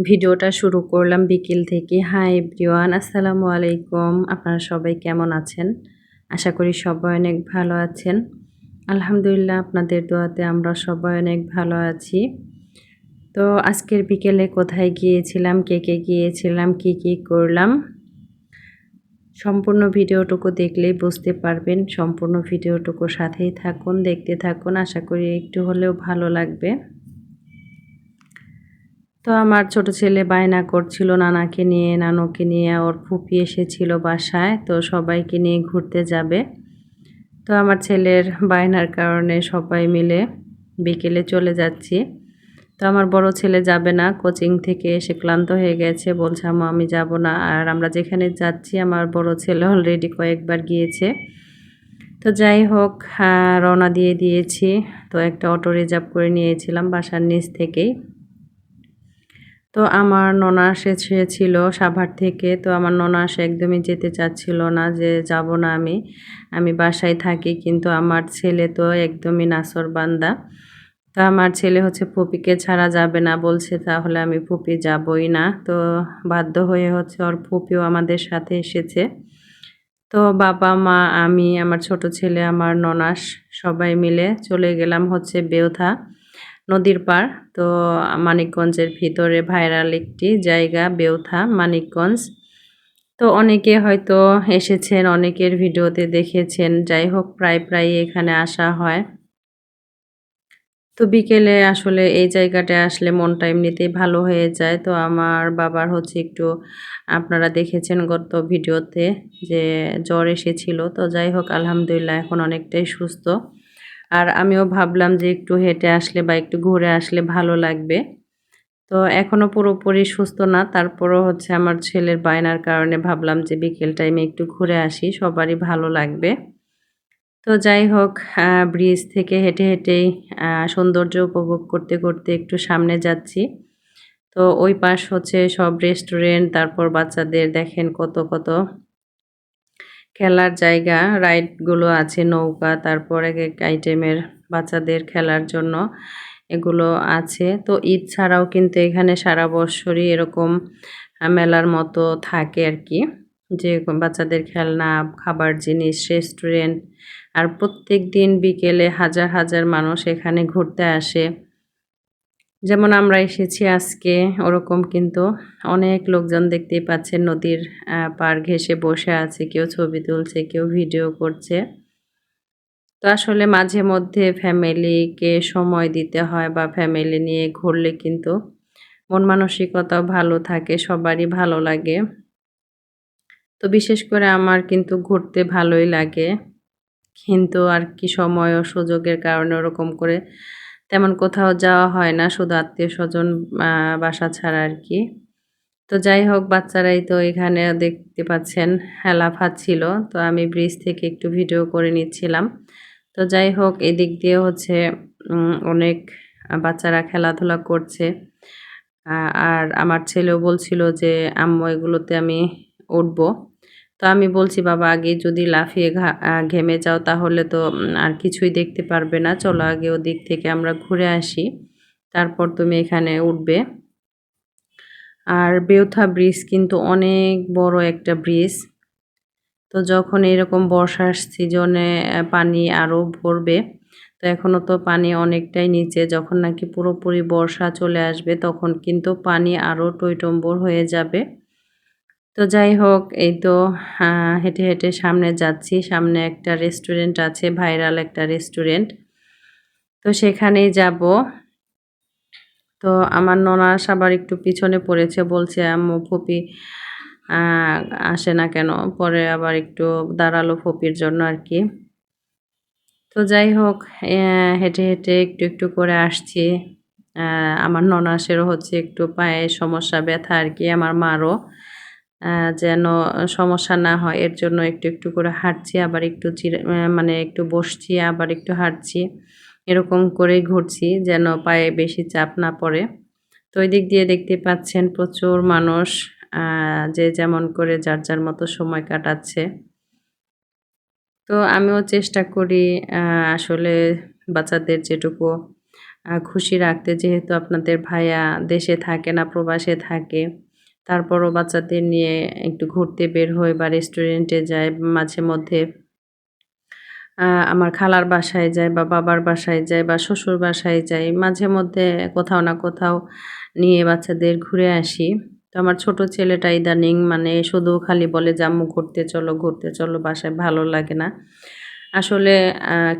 ভিডিওটা শুরু করলাম বিকেল থেকে। হাই এভরিওয়ান, আসসালামু আলাইকুম। আপনারা সবাই কেমন আছেন? আশা করি সবাই অনেক ভালো আছেন। আলহামদুলিল্লাহ, আপনাদের দোয়াতে আমরা সবাই অনেক ভালো আছি। তো আজকের বিকেলে কোথায় গিয়েছিলাম, কে গিয়েছিলাম, কি করলাম, সম্পূর্ণ ভিডিওটুকু দেখলেই বুঝতে পারবেন। সম্পূর্ণ ভিডিওটুকুর সাথেই থাকুন, দেখতে থাকুন। আশা করি একটু হলেও ভালো লাগবে। তো আমার ছোট ছেলে বায়না করছিল নানাকে নিয়ে, নানুকে নিয়ে। ওর ফুপি এসেছিল বাসায়, তো সবাইকে নিয়ে ঘুরতে যাবে। তো আমার ছেলের বায়নার কারণে সবাই মিলে বিকেলে চলে যাচ্ছি। তো আমার বড় ছেলে যাবে না, কোচিং থেকে এসে ক্লান্ত হয়ে গেছে, বলছে আম্মু আমি যাব না। আর আমরা যেখানে যাচ্ছি আমার বড় ছেলে অলরেডি কয়েকবার গিয়েছে। তো যাই হোক, রওনা দিয়ে দিয়েছি। তো একটা অটো রিজার্ভ করে নিয়েছিলাম বাসার নিচ থেকেই। তো আমার ননাস এসেছিল সাভার থেকে। তো আমার ননাস একদমই যেতে চাচ্ছিল না, যে যাব না আমি বাসায় থাকি। কিন্তু আমার ছেলে তো একদমই নাছোড়বান্দা। তো আমার ছেলে হচ্ছে ফুপিকে ছাড়া যাবে না বলছে, তাহলে আমি ফুপি যাবই না। তো বাধ্য হয়ে হচ্ছে ওর ফুপিও আমাদের সাথে এসেছে। তো বাবা মা আমি আমার ছোট ছেলে আমার ননাস সবাই মিলে চলে গেলাম হচ্ছে বেউথা নদীর পাড়। তো মানিকগঞ্জের ভিতরে ভাইরাল একটি জায়গা বেউথা মানিকগঞ্জ। তো অনেকে হয়তো এসেছেন, অনেকের ভিডিওতে দেখেছেন। যাই হোক, প্রায় এখানে আসা হয়। তো বিকেলে আসলে এই জায়গাটায় আসলে মনটা এমনিতেই ভালো হয়ে যায়। তো আমার বাবার হচ্ছে একটু, আপনারা দেখেছেন গত ভিডিওতে, যে জ্বর এসেছিল। তো যাই হোক, আলহামদুলিল্লাহ এখন অনেকটাই সুস্থ। আর আমিও ভাবলাম যে একটু হেঁটে আসলে বা একটু ঘুরে আসলে ভালো লাগবে। তো এখনো পুরোপুরি সুস্থ না, তারপরও হচ্ছে আমার ছেলের বায়নার কারণে ভাবলাম যে বিকেল টাইমে একটু ঘুরে আসি, সবারই ভালো লাগবে। তো যাই হোক, ব্রিজ থেকে হেঁটেই সৌন্দর্য উপভোগ করতে একটু সামনে যাচ্ছি। তো ওই পাশ হচ্ছে সব রেস্টুরেন্ট, তারপর বাচ্চাদের দেখেন কত খেলার জায়গা, রাইডগুলো আছে, নৌকা, তারপর এক আইটেমের বাচ্চাদের খেলার জন্য এগুলো আছে। তো ঈদ ছাড়াও কিন্তু এখানে সারা বছরই এরকম মেলার মতো থাকে আর কি, যে বাচ্চাদের খেলনা, খাবার জিনিস, রেস্টুরেন্ট। আর প্রত্যেক দিন বিকেলে হাজার মানুষ এখানে ঘুরতে আসে। যেমন আমরা এসেছি আজকে, ওরকম কিন্তু অনেক লোকজন দেখতেই পাচ্ছেন নদীর পাড় ঘেঁষে বসে আছে। কেউ ছবি তুলছে, কেউ ভিডিও করছে। তো আসলে মাঝে মধ্যে ফ্যামিলিকে সময় দিতে হয়, বা ফ্যামিলি নিয়ে ঘুরলে কিন্তু মন মানসিকতাও ভালো থাকে, সবারই ভালো লাগে। তো বিশেষ করে আমার কিন্তু ঘুরতে ভালোই লাগে। কিন্তু আর কি, সময় ও সুযোগের কারণে ওরকম করে তেমন কোথাও যাওয়া হয় না, শুধু আত্মীয়স্বজন বাসা ছাড়া আর কি। তো যাই হোক, বাচ্চারাই তো এখানে দেখতে পাচ্ছেন লাফাচ্ছিল। তো আমি ব্রিজ থেকে একটু ভিডিও করে নিচ্ছিলাম। তো যাই হোক, এদিক দিয়ে হচ্ছে অনেক বাচ্চারা খেলাধুলা করছে। আর আমার ছেলেও বলছিল যে আম্মু এগুলোতে আমি উঠবো। তো আমি বলছি বাবা, আগে যদি লাফিয়ে ঘেমে যাও তাহলে তো আর কিছুই দেখতে পারবে না। চলো আগে ওদিক থেকে আমরা ঘুরে আসি, তারপর তুমি এখানে উঠবে। আর বেউথা ব্রিজ কিন্তু অনেক বড় একটা ব্রিজ। তো যখন এরকম বর্ষার সিজনে পানি আরও ভরবে, তো এখনও তো পানি অনেকটাই নিচে, যখন নাকি পুরোপুরি বর্ষা চলে আসবে তখন কিন্তু পানি আরও টইটম্বুর হয়ে যাবে। তো যাই হোক, এই তো হেঁটে সামনে যাচ্ছি। সামনে একটা রেস্টুরেন্ট আছে, ভাইরাল একটা রেস্টুরেন্ট। তো সেখানেই যাব। তো আমার ননাস আবার একটু পিছনে পড়েছে, বলছে আম্মু ফুপি আসে না কেন। পরে আবার একটু দাঁড়ালো ফুপির জন্য আর কি। তো যাই হোক, হেঁটে একটু করে আসছি। আমার ননাসেরও হচ্ছে একটু পায়ে সমস্যা, ব্যথা আর কি। আমার মারও যেন সমস্যা না হয় এর জন্য একটু করে হাঁটছি, আবার একটু মানে একটু বসছি, আবার একটু হাঁটছি। এরকম করেই ঘুরছি যেন পায়ে বেশি চাপ না পড়ে। তো ওই দিক দিয়ে দেখতে পাচ্ছেন প্রচুর মানুষ, যে যেমন করে যার মতো সময় কাটাচ্ছে। তো আমিও চেষ্টা করি আসলে বাচ্চাদের যেটুকু খুশি রাখতে, যেহেতু আপনাদের ভাইয়া দেশে থাকে না, প্রবাসে থাকে। তারপরও বাচ্চাদের নিয়ে একটু ঘুরতে বের হই বা রেস্টুরেন্টে যাই। মাঝে মধ্যে আমার খালার বাসায় যাই বা বাবার বাসায় যাই বা শ্বশুর বাসায় যাই। মাঝে মধ্যে কোথাও না কোথাও নিয়ে বাচ্চাদের ঘুরে আসি। তো আমার ছোট ছেলেটা ইদানিং মানে শুধু খালি বলে যে, "আম্মু ঘুরতে চলো, বাসায় ভালো লাগে না।" আসলে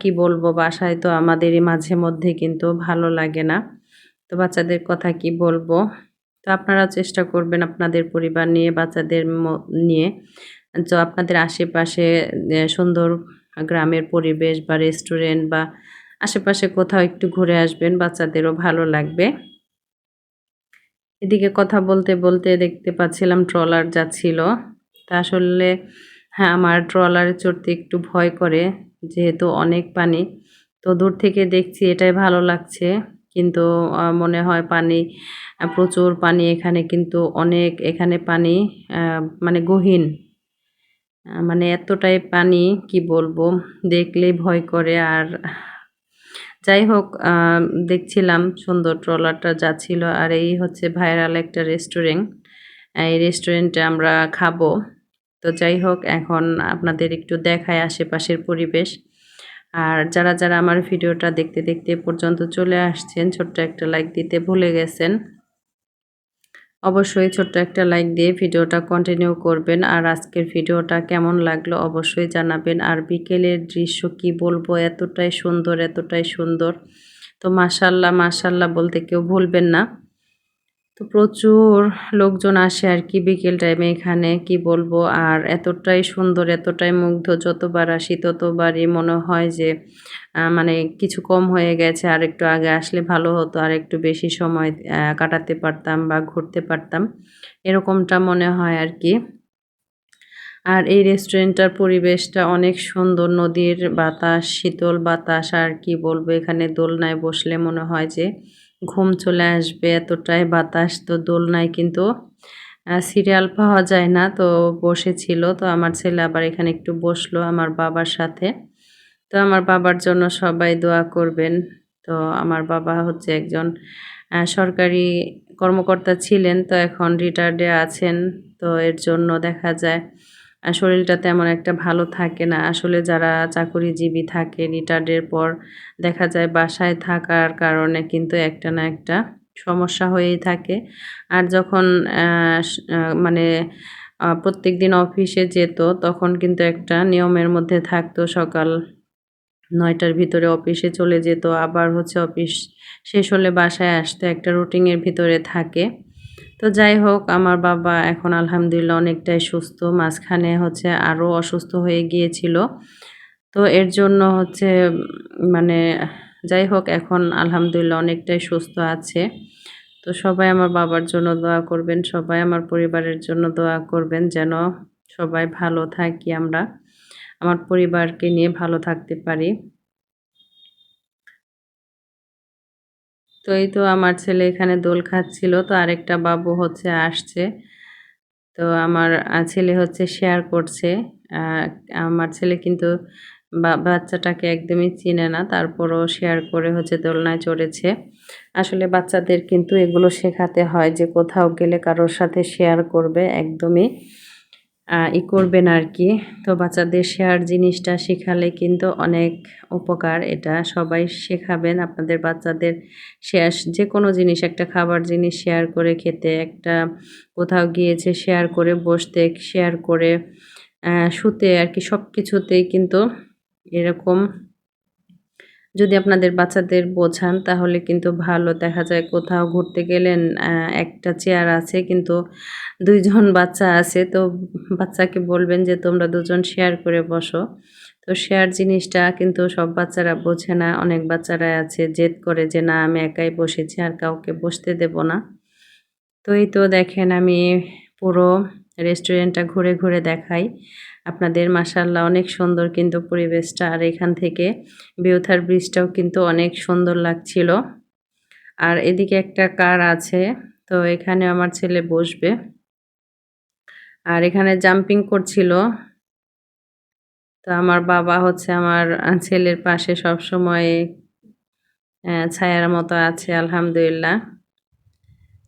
কি বলবো, বাসায় তো আমাদেরই মাঝে মধ্যে কিন্তু ভালো লাগে না। তো বাচ্চাদের কথা কি বলবো? তো আপনারাও চেষ্টা করবেন আপনাদের পরিবার নিয়ে, বাচ্চাদের নিয়ে তো আপনাদের আশেপাশে সুন্দর গ্রামের পরিবেশ বা রেস্টুরেন্ট বা আশেপাশে কোথাও একটু ঘুরে আসবেন, বাচ্চাদেরও ভালো লাগবে। এদিকে কথা বলতে, বলতে দেখতে পাচ্ছিলাম ট্রলার যাচ্ছিল। তা আসলে হ্যাঁ, আমার ট্রলারে চড়তে একটু ভয় করে, যেহেতু অনেক পানি। তো দূর থেকে দেখছি এটাই ভালো লাগছে। কিন্তু মনে হয় পানি প্রচুর পানি এখানে, কিন্তু অনেক এখানে পানি আ মানে গহীন। মানে এতটাই পানি কি বলবো? দেখলেই ভয় করে। আর যাই হোক, দেখছিলাম সুন্দর ট্রলারটা যাচ্ছিল। আর এই হচ্ছে ভাইরাল একটা রেস্টুরেন্ট। এই রেস্টুরেন্টে আমরা খাবো। তো যাই হোক, এখন আপনাদের একটু দেখাই আশেপাশের পরিবেশ। আর যারা আমার ভিডিওটা দেখতে, দেখতে এ পর্যন্ত চলে আসছেন, ছোট্ট একটা লাইক দিতে ভুলে গেছেন। অবশ্যই ছোট্ট একটা লাইক দিয়ে ভিডিওটা কন্টিনিউ করবেন। আর আজকের ভিডিওটা কেমন লাগলো অবশ্যই জানাবেন। আর বিকেলের দৃশ্য কি বলবো, এতটাই সুন্দর, এতটাই সুন্দর। তো মাশাআল্লাহ, মাশাআল্লাহ বলতে কেউ ভুলবেন না। তো প্রচুর লোকজন আসে আরকি বিকেল টাইমে এখানে, কি বলবো। আর এতটাই সুন্দর, এতটাই মুগ্ধ, যতবার আসি ততবারই মনে হয় যে মানে কিছু কম হয়ে গেছে। আরেকটু আগে আসলে ভালো হতো। আরেকটু বেশি সময় কাটাতে পারতাম বা ঘুরতে পারতাম। এরকমটা মনে হয় আরকি। আর এই রেস্টুরেন্টটার পরিবেশটা অনেক সুন্দর। নদীর বাতাস, শীতল বাতাস, আর কি বলবো, এখানে দোলনায় বসলে মনে হয় যে ঘুম চলে আসবে, এতটাই বাতাস। তো দোলনায় কিন্তু সিরিয়াল পাওয়া যায় না। তো বসেছিল। তো আমার ছেলে আবার এখানে একটু বসলো আমার বাবার সাথে। তো আমার বাবার জন্য সবাই দোয়া করবেন। তো আমার বাবা হচ্ছে একজন সরকারি কর্মকর্তা ছিলেন। তো এখন রিটায়ার্ডে আছেন। তো এর জন্য দেখা যায় শরীরটা তেমন একটা ভালো থাকে না। আসলে যারা চাকুরিজীবী থাকে রিটায়ার্ডের পর দেখা যায় বাসায় থাকার কারণে কিন্তু একটা না একটা সমস্যা হয়েই থাকে। আর যখন আ স আ মানে প্রত্যেকদিন অফিসে যেত তখন কিন্তু একটা নিয়মের মধ্যে থাকতো। সকাল ৯ টার ভিতরে অফিসে চলে যেত। আবার হচ্ছে অফিস শেষ হলে বাসায় আসতো। একটা রুটিনের ভিতরে থাকে। তো যাই হোক, আমার বাবা এখন আলহামদুলিল্লাহ অনেকটাই সুস্থ। মাঝখানে হচ্ছে আরও অসুস্থ হয়ে গিয়েছিল। তো এর জন্য হচ্ছে মানে যাই হোক, এখন আলহামদুলিল্লাহ অনেকটাই সুস্থ আছে। তো সবাই আমার বাবার জন্য দোয়া করবেন। সবাই আমার পরিবারের জন্য দোয়া করবেন যেন সবাই ভালো থাকি আমরা। আমার পরিবারকে নিয়ে ভালো থাকতে পারি। তো এই তো আমার ছেলে এখানে দোল খাচ্ছিল। তো আরেকটা বাবু হচ্ছে আসছে। তো আমার ছেলে হচ্ছে শেয়ার করছে। আ আমার ছেলে কিন্তু বাচ্চাটাকে একদমই চিনে না। তারপরও শেয়ার করে হচ্ছে দোলনায় চড়েছে। আসলে বাচ্চাদের কিন্তু এগুলো শেখাতে হয় যে কোথাও গেলে কারোর সাথে শেয়ার করবে। একদমই করবে না আরকি। তো বাচ্চাদের শেয়ার জিনিসটা শিখালে কিন্তু অনেক উপকার। এটা সবাই শেখাবেন আপনাদের বাচ্চাদের। শেয়ার যেকোনো জিনিস, একটা খাবার জিনিস শেয়ার করে খেতে, একটা কোথাও গিয়েছে শেয়ার করে বসতে, শেয়ার করে শুতে আরকি, সবকিছুতেই কিন্তু এরকম যদি আপনাদের বাচ্চাদের বোঝান তাহলে কিন্তু ভালো। দেখা যায় কোথাও ঘুরতে গেলেন, একটা চেয়ার আছে কিন্তু ২ জন বাচ্চা আছে। তো বাচ্চাকে বলবেন যে, "তোমরা ২ জন শেয়ার করে বসো।" তো শেয়ার জিনিসটা কিন্তু সব বাচ্চারা বোঝে না। অনেক বাচ্চারাই আছে জেদ করে যে, "না, আমি একাই বসেছি, আর কাউকে বসতে দেব না।" তো এই তো দেখেন, আমি পুরো রেস্টুরেন্টটা ঘুরে, ঘুরে দেখাই আপনাদের। মাশাআল্লাহ অনেক সুন্দর কিন্তু পরিবেশটা। আর এখান থেকে বিউথার ব্রিজটাও কিন্তু অনেক সুন্দর লাগছিল। আর এদিকে একটা কার আছে। তো এখানে আমার ছেলে বসবে। আর এখানে জাম্পিং করছিল। তো আমার বাবা হচ্ছে আমার ছেলের পাশে সবসময় ছায়ার মতো আছে আলহামদুলিল্লাহ।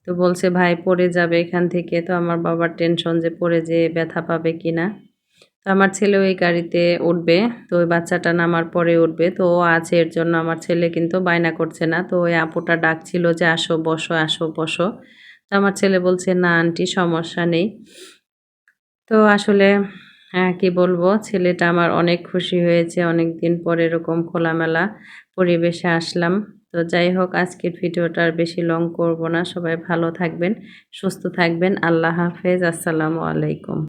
তো বলছে ভাই পড়ে যাবে এখান থেকে, তো আমার বাবার টেনশন যে পড়ে যেয়ে ব্যথা পাবে কিনা। তো আমার ছেলেও এই গাড়িতে উঠবে, তো ওই বাচ্চাটা নামার পরে উঠবে, তো ও আছে এর জন্য আমার ছেলে কিন্তু বায়না করছে না। তো ওই আপুটা ডাকছিল যে আসো বসো আসো বসো, তো আমার ছেলে বলছে না আন্টি সমস্যা নেই। তো আসলে কি বলবো, ছেলেটা আমার অনেক খুশি হয়েছে, অনেক দিন পরে এরকম খোলামেলা পরিবেশে আসলাম। তো যাই হোক আজকের ভিডিওটা আর বেশি লং করব না, সবাই ভালো থাকবেন, সুস্থ থাকবেন, আল্লাহ হাফেজ, আসসালামু আলাইকুম।